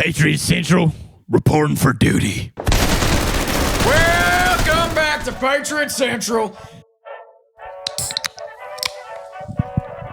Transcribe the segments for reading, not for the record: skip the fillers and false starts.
Patriot Central, reporting for duty. Welcome back to Patriot Central.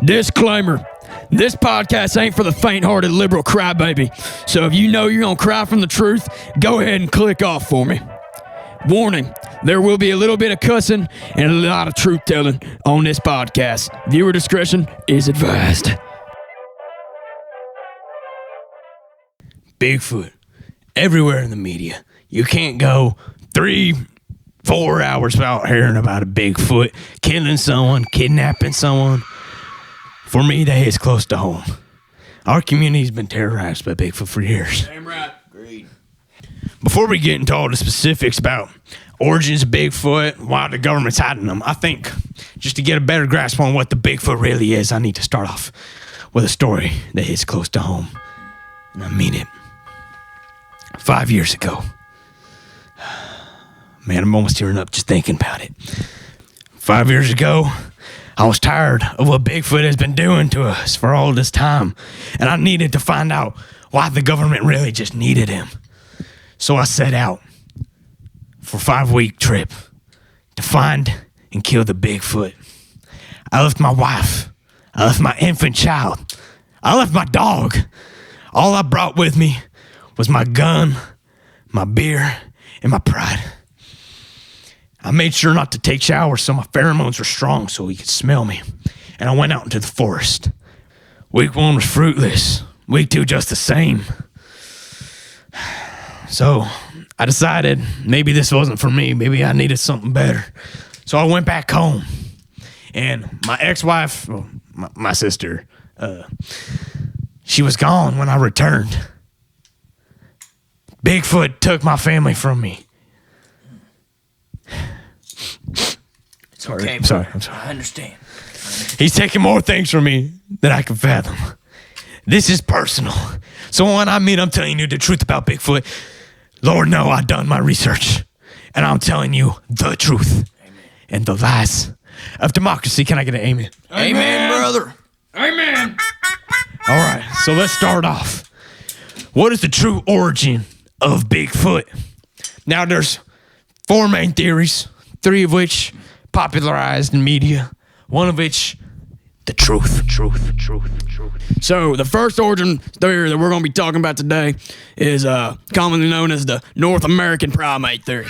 Disclaimer. This podcast ain't for the faint-hearted liberal crybaby. So if you know you're going to cry from the truth, go ahead and click off for me. Warning, there will be a little bit of cussing and a lot of truth-telling on this podcast. Viewer discretion is advised. Bigfoot. Everywhere in the media. You can't go 3-4 hours without hearing about a Bigfoot killing someone, kidnapping someone. For me, that is close to home. Our community's been terrorized by Bigfoot for years. Damn right. Agreed. Before we get into all the specifics about origins of Bigfoot, why the government's hiding them, I think just to get a better grasp on what the Bigfoot really is, I need to start off with a story that hits close to home. And I mean it. 5 years ago. Man, I'm almost tearing up just thinking about it. 5 years ago, I was tired of what Bigfoot has been doing to us for all this time, and I needed to find out why the government really just needed him. So I set out for a 5-week trip to find and kill the Bigfoot. I left my wife. I left my infant child. I left my dog. All I brought with me was my gun, my beer, and my pride. I made sure not to take showers so my pheromones were strong so he could smell me. And I went out into the forest. Week 1 was fruitless. Week 2 just the same. So I decided maybe this wasn't for me. Maybe I needed something better. So I went back home. And my ex-wife, well, my sister, she was gone when I returned. Bigfoot took my family from me. Sorry. Okay, I'm sorry. I understand. He's taking more things from me than I can fathom. This is personal. So when I mean I'm telling you the truth about Bigfoot, Lord know I've done my research. And I'm telling you the truth. Amen. And the lies of democracy. Can I get an amen? Amen, brother. Amen. All right, so let's start off. What is the true origin of Bigfoot? Now, there's 4 main theories, 3 of which popularized in media, 1 of which the truth. So the first origin theory that we're going to be talking about today is commonly known as the North American primate theory.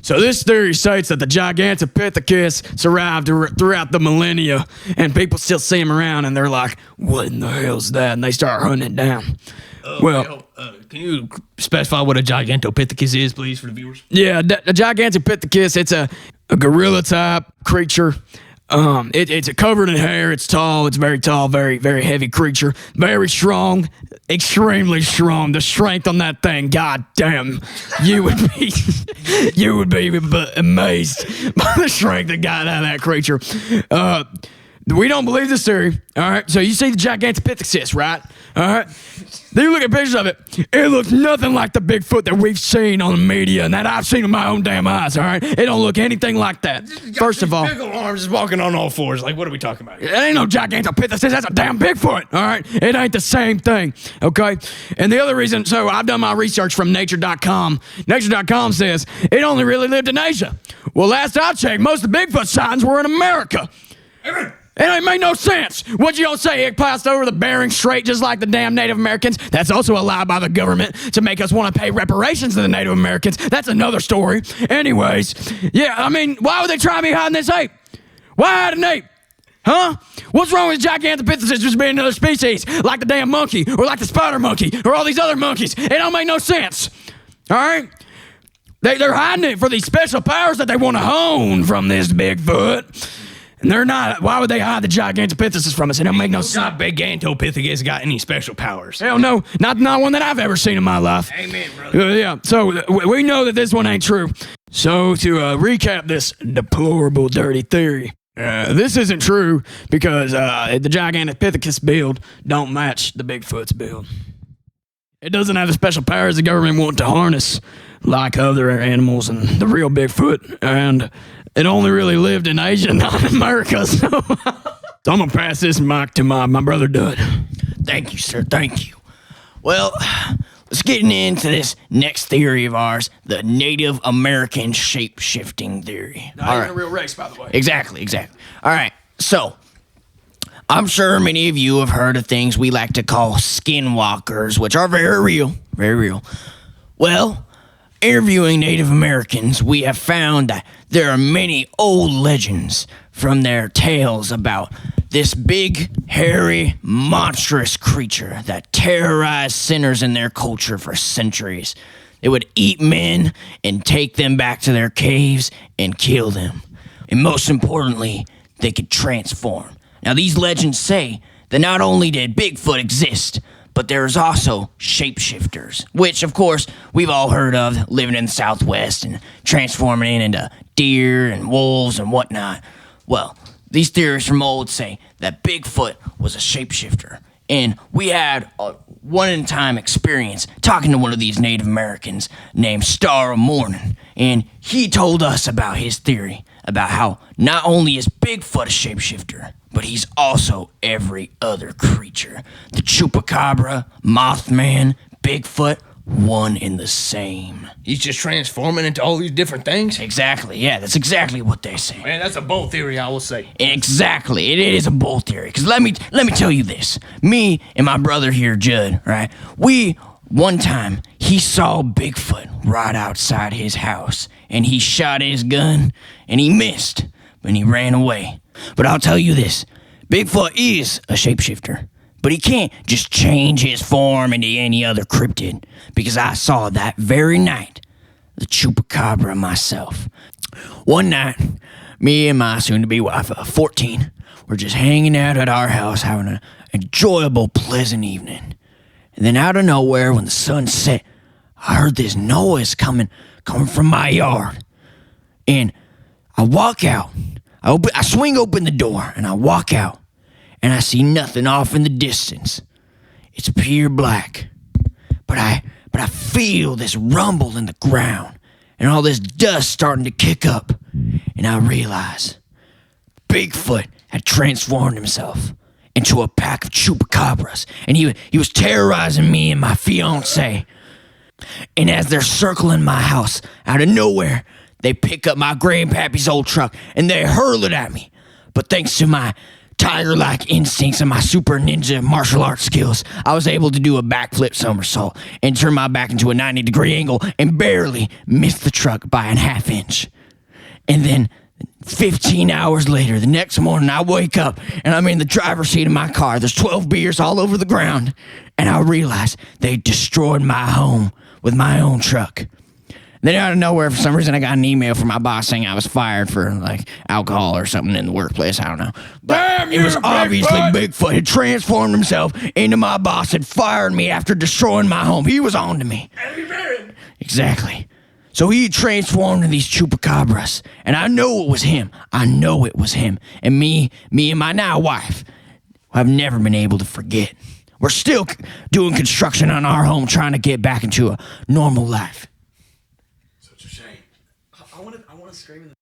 So this theory states that the Gigantopithecus survived throughout the millennia, and people still see him around, and they're like, what in the hell's that? And they start hunting it down. Can you specify what a Gigantopithecus is, please, for the viewers? Yeah, the Gigantopithecus, it's a gorilla-type creature. It's covered in hair. It's tall. It's very tall, very, very heavy creature. Very strong, extremely strong. The strength on that thing, god damn, you would be amazed by the strength that got out of that creature. We don't believe this theory. All right, so you see the Gigantopithecus, right? All right. Then you look at pictures of it. It looks nothing like the Bigfoot that we've seen on the media and that I've seen with my own damn eyes, all right? It don't look anything like that. First of all, big arms is walking on all 4s. Like, what are we talking about? It ain't no Gigantopithecus. That's a damn Bigfoot, all right? It ain't the same thing, okay? And the other reason, so I've done my research from nature.com. Nature.com says it only really lived in Asia. Well, last I checked, most of the Bigfoot sightings were in America. Amen. It ain't make no sense. What you gonna say? It passed over the Bering Strait just like the damn Native Americans? That's also a lie by the government to make us want to pay reparations to the Native Americans. That's another story. Anyways, yeah, I mean, why would they try me hiding this ape? Why hide an ape? Huh? What's wrong with Gigantopithecus just being another species? Like the damn monkey, or like the spider monkey, or all these other monkeys. It don't make no sense. All right? They're hiding it for these special powers that they want to hone from this Bigfoot. And they're not. Why would they hide the Gigantopithecus from us? It don't make no sense. Not Gigantopithecus got any special powers. Hell no. Not one that I've ever seen in my life. Amen, brother. Yeah. So we know that this one ain't true. So to recap this deplorable, dirty theory, this isn't true because the Gigantopithecus build don't match the Bigfoot's build. It doesn't have the special powers the government want to harness like other animals and the real Bigfoot. And it only really lived in Asia, not in America. So I'm going to pass this mic to my brother Judd. Thank you, sir. Thank you. Well, let's get into this next theory of ours, the Native American shape-shifting theory. Not even a real race, by the way. Exactly. All right, so I'm sure many of you have heard of things we like to call skinwalkers, which are very real, very real. Well, interviewing Native Americans, we have found that there are many old legends from their tales about this big, hairy, monstrous creature that terrorized sinners in their culture for centuries. They would eat men and take them back to their caves and kill them. And most importantly, they could transform. Now, these legends say that not only did Bigfoot exist, but there's also shapeshifters, which, of course, we've all heard of, living in the Southwest and transforming into deer and wolves and whatnot. Well, these theories from old say that Bigfoot was a shapeshifter, and we had a one-in-time experience talking to one of these Native Americans named Star of Morning, and he told us about his theory about how not only is Bigfoot a shapeshifter, but he's also every other creature. The Chupacabra, Mothman, Bigfoot, one and the same. He's just transforming into all these different things? Exactly, yeah, that's exactly what they say. Man, that's a bold theory, I will say. Exactly, it is a bold theory. Because let me tell you this. Me and my brother here, Judd, right? One time, he saw Bigfoot right outside his house. And he shot his gun, and he missed, and he ran away. But I'll tell you this, Bigfoot is a shapeshifter, but he can't just change his form into any other cryptid, because I saw that very night the Chupacabra myself. One night, me and my soon-to-be wife of 14 were just hanging out at our house having an enjoyable, pleasant evening. And then out of nowhere, when the sun set, I heard this noise coming from my yard. And I walk out. I swing open the door, and I walk out, and I see nothing off in the distance. It's pure black. But I feel this rumble in the ground, and all this dust starting to kick up, and I realize Bigfoot had transformed himself into a pack of chupacabras, and he was terrorizing me and my fiancée. And as they're circling my house, out of nowhere, they pick up my grandpappy's old truck and they hurl it at me. But thanks to my tiger-like instincts and my super ninja martial arts skills, I was able to do a backflip somersault and turn my back into a 90-degree angle and barely miss the truck by a half inch. And then 15 hours later, the next morning, I wake up and I'm in the driver's seat of my car. There's 12 beers all over the ground. And I realize they destroyed my home with my own truck. Then out of nowhere, for some reason, I got an email from my boss saying I was fired for like alcohol or something in the workplace. I don't know. But Damn it was you, obviously Bigfoot! Bigfoot had transformed himself into my boss and fired me after destroying my home. He was on to me. Exactly. So he transformed into these chupacabras, and I know it was him. I know it was him. And me and my now wife have never been able to forget. We're still doing construction on our home, trying to get back into a normal life. Such a shame. I want to scream in the...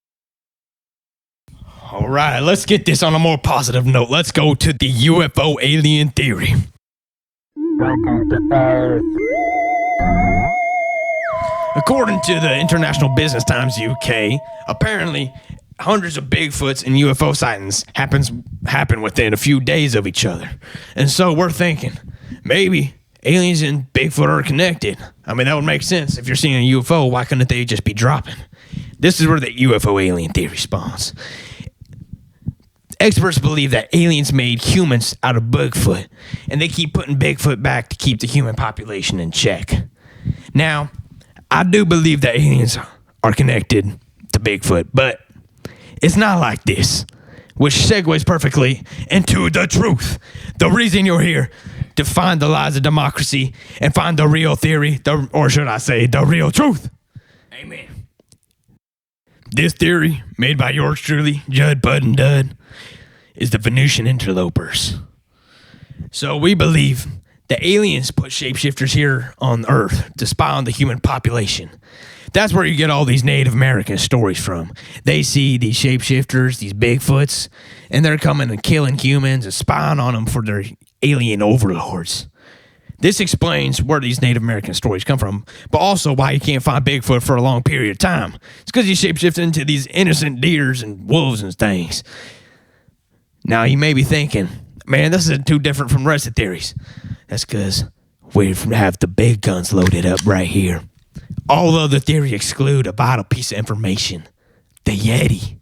All right, let's get this on a more positive note. Let's go to the UFO alien theory. Welcome to Earth. According to the International Business Times UK, apparently hundreds of Bigfoots and UFO sightings happen within a few days of each other. And so we're thinking, maybe aliens and Bigfoot are connected. I mean, that would make sense. If you're seeing a UFO, why couldn't they just be dropping? This is where the UFO alien theory spawns. Experts believe that aliens made humans out of Bigfoot, and they keep putting Bigfoot back to keep the human population in check. Now, I do believe that aliens are connected to Bigfoot, but it's not like this, which segues perfectly into the truth. The reason you're here, to find the lies of democracy and find the real theory, or should I say, the real truth. Amen. This theory, made by yours truly, Judd, Pudd, and Judd, is the Venusian interlopers. So we believe the aliens put shapeshifters here on Earth to spy on the human population. That's where you get all these Native American stories from. They see these shapeshifters, these Bigfoots, and they're coming and killing humans and spying on them for their alien overlords. This explains where these Native American stories come from, but also why you can't find Bigfoot for a long period of time. It's because he shapeshifts into these innocent deers and wolves and things. Now, you may be thinking, man, this isn't too different from the rest of the theories. That's because we have the big guns loaded up right here. All other theories exclude a vital piece of information, the Yeti.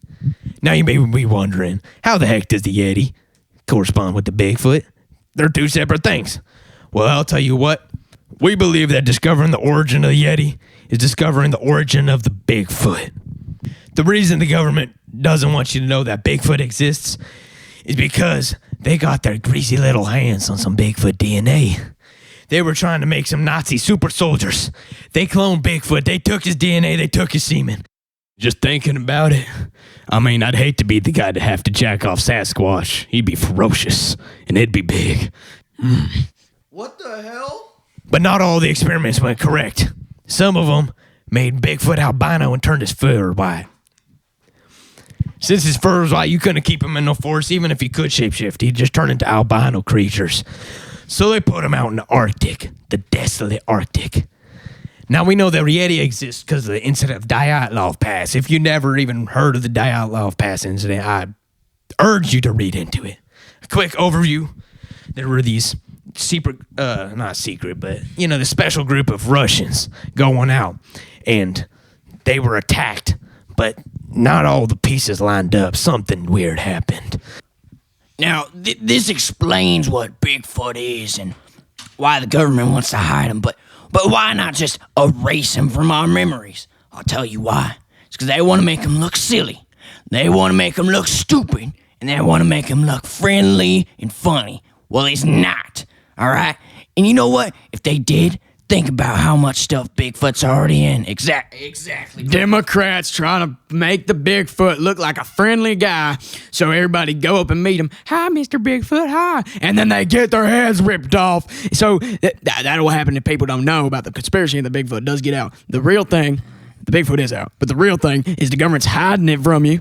Now, you may be wondering, how the heck does the Yeti correspond with the Bigfoot? They're two separate things. Well, I'll tell you what. We believe that discovering the origin of the Yeti is discovering the origin of the Bigfoot. The reason the government doesn't want you to know that Bigfoot exists is because they got their greasy little hands on some Bigfoot DNA. They were trying to make some Nazi super soldiers. They cloned Bigfoot. They took his DNA. They took his semen. Just thinking about it, I mean, I'd hate to be the guy to have to jack off Sasquatch. He'd be ferocious, and it'd be big. What the hell? But not all the experiments went correct. Some of them made Bigfoot albino and turned his fur white. Since his fur was white, you couldn't keep him in no forest, even if he could shapeshift. He'd just turn into albino creatures. So they put him out in the Arctic, the desolate Arctic. Now we know that Yeti exists because of the incident of Dyatlov Pass. If you never even heard of the Dyatlov Pass incident, I urge you to read into it. A quick overview. There were these not secret, but, the special group of Russians going out, and they were attacked, but not all the pieces lined up. Something weird happened. Now, this explains what Bigfoot is and why the government wants to hide him, but why not just erase him from our memories? I'll tell you why. It's because they want to make him look silly. They want to make him look stupid, and they want to make him look friendly and funny. Well, he's not, all right? And you know what? If they did, think about how much stuff Bigfoot's already in. Exactly. Democrats trying to make the Bigfoot look like a friendly guy so everybody go up and meet him. Hi, Mr. Bigfoot, hi. And then they get their heads ripped off. So that'll happen if people don't know about the conspiracy and the Bigfoot does get out. The real thing, the Bigfoot is out. But the real thing is the government's hiding it from you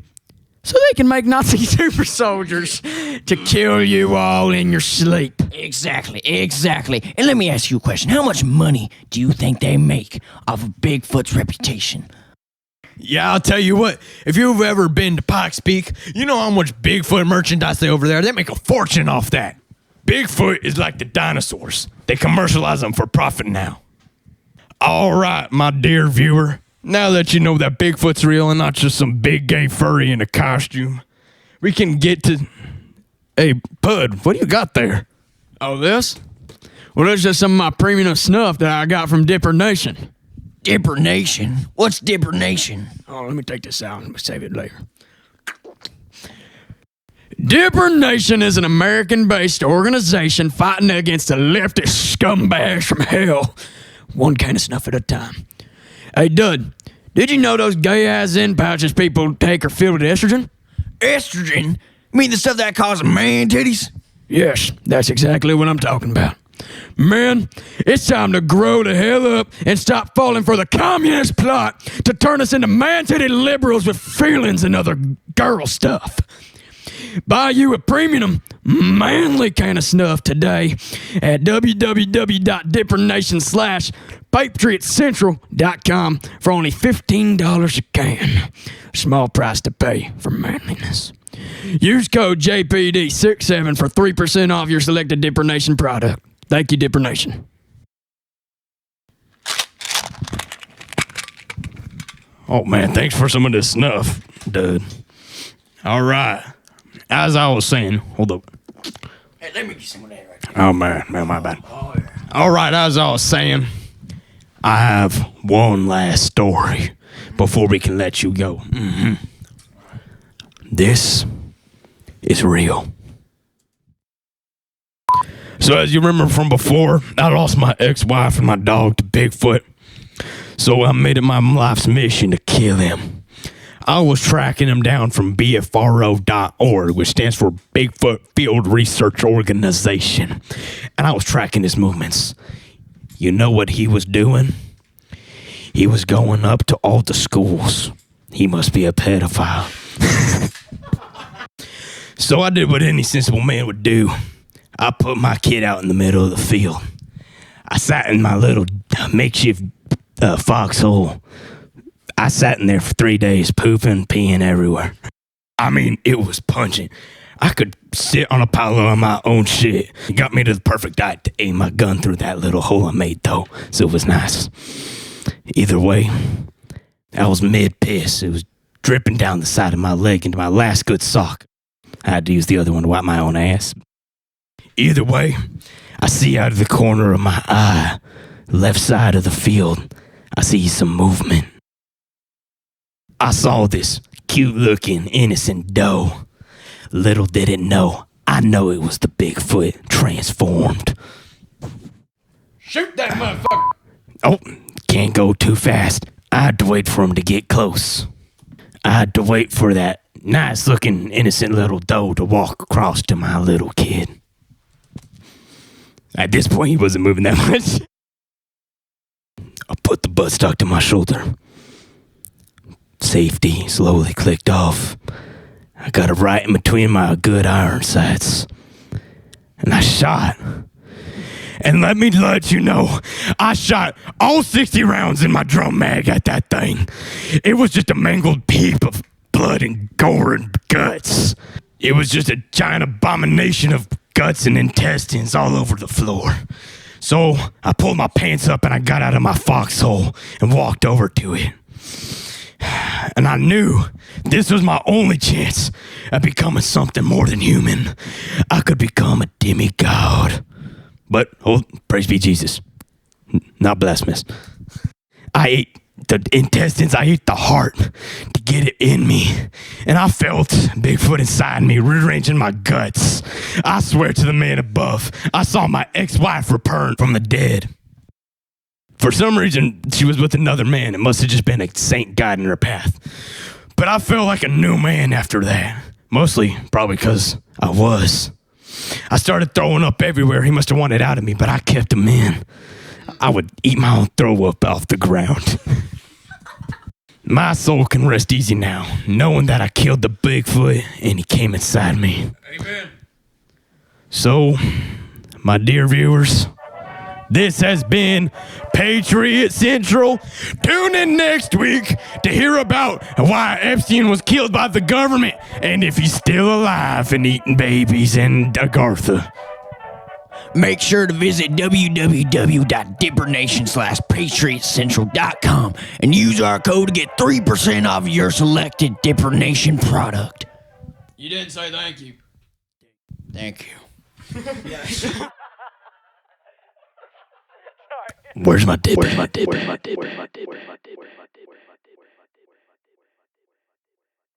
so they can make Nazi super soldiers to kill you all in your sleep. Exactly. And let me ask you a question. How much money do you think they make off of Bigfoot's reputation? Yeah, I'll tell you what. If you've ever been to Pikes Peak, you know how much Bigfoot merchandise they over there. They make a fortune off that. Bigfoot is like the dinosaurs. They commercialize them for profit now. All right, my dear viewer. Now that you know that Bigfoot's real and not just some big gay furry in a costume, we can get to... Hey, Pudd, what do you got there? Oh, this? Well, that's just some of my premium snuff that I got from Dipper Nation. Dipper Nation? What's Dipper Nation? Oh, let me take this out and save it later. Dipper Nation is an American-based organization fighting against the leftist scumbags from hell. One can of snuff at a time. Hey, Judd, did you know those gay-ass in pouches people take are filled with estrogen? Estrogen? You mean the stuff that causes man titties? Yes, that's exactly what I'm talking about. Man, it's time to grow the hell up and stop falling for the communist plot to turn us into man-titted liberals with feelings and other girl stuff. Buy you a premium, manly kind of snuff today at www.dippernation/PatriotCentral.com for only $15 a can. Small price to pay for manliness. Use code JPD67 for 3% off your selected Dipper Nation product. Thank you, Dipper Nation. Oh, man, thanks for some of this snuff, dude. All right. As I was saying, hold up. Hey, let me get some of that right there. Oh, man, my bad. All right, as I was saying, I have one last story before we can let you go. This is real. So as you remember from before, I lost my ex-wife and my dog to Bigfoot. So I made it my life's mission to kill him. I was tracking him down from BFRO.org, which stands for Bigfoot Field Research Organization. And I was tracking his movements. You know what he was doing? He was going up to all the schools. He must be a pedophile. So I did what any sensible man would do. I put my kid out in the middle of the field. I sat in my little makeshift foxhole. I sat in there for 3 days, pooping, peeing everywhere. I mean, it was pungent. I could sit on a pile of my own shit. It got me to the perfect height to aim my gun through that little hole I made, though, so it was nice. Either way, I was mid-piss. It was dripping down the side of my leg into my last good sock. I had to use the other one to wipe my own ass. Either way, I see out of the corner of my eye, left side of the field, I see some movement. I saw this cute-looking, innocent doe. Little did it know, I know it was the Bigfoot transformed. Shoot that motherfucker! Oh, can't go too fast. I had to wait for him to get close. I had to wait for that nice-looking, innocent little doe to walk across to my little kid. At this point, he wasn't moving that much. I put the buttstock to my shoulder. Safety slowly clicked off. I got it right in between my good iron sights. And I shot. And let me let you know, I shot all 60 rounds in my drum mag at that thing. It was just a mangled heap of blood and gore and guts. It was just a giant abomination of guts and intestines all over the floor. So I pulled my pants up and I got out of my foxhole and walked over to it. And I knew this was my only chance at becoming something more than human. I could become a demigod. But, oh, praise be Jesus. Not blasphemous. I ate the intestines, I ate the heart to get it in me. And I felt Bigfoot inside me, rearranging my guts. I swear to the man above, I saw my ex-wife return from the dead. For some reason, she was with another man. It must have just been a saint guiding her path. But I felt like a new man after that. Mostly, probably because I was. I started throwing up everywhere. He must have wanted out of me, but I kept him in. I would eat my own throw up off the ground. My soul can rest easy now, knowing that I killed the Bigfoot and he came inside me. Amen. So, my dear viewers, this has been Patriot Central. Tune in next week to hear about why Epstein was killed by the government and if he's still alive and eating babies in Agartha. Make sure to visit www.dippernation.com/patriotcentral.com and use our code to get 3% off your selected Dipper Nation product. You didn't say thank you. Thank you. Where's my dip? Where's my dip?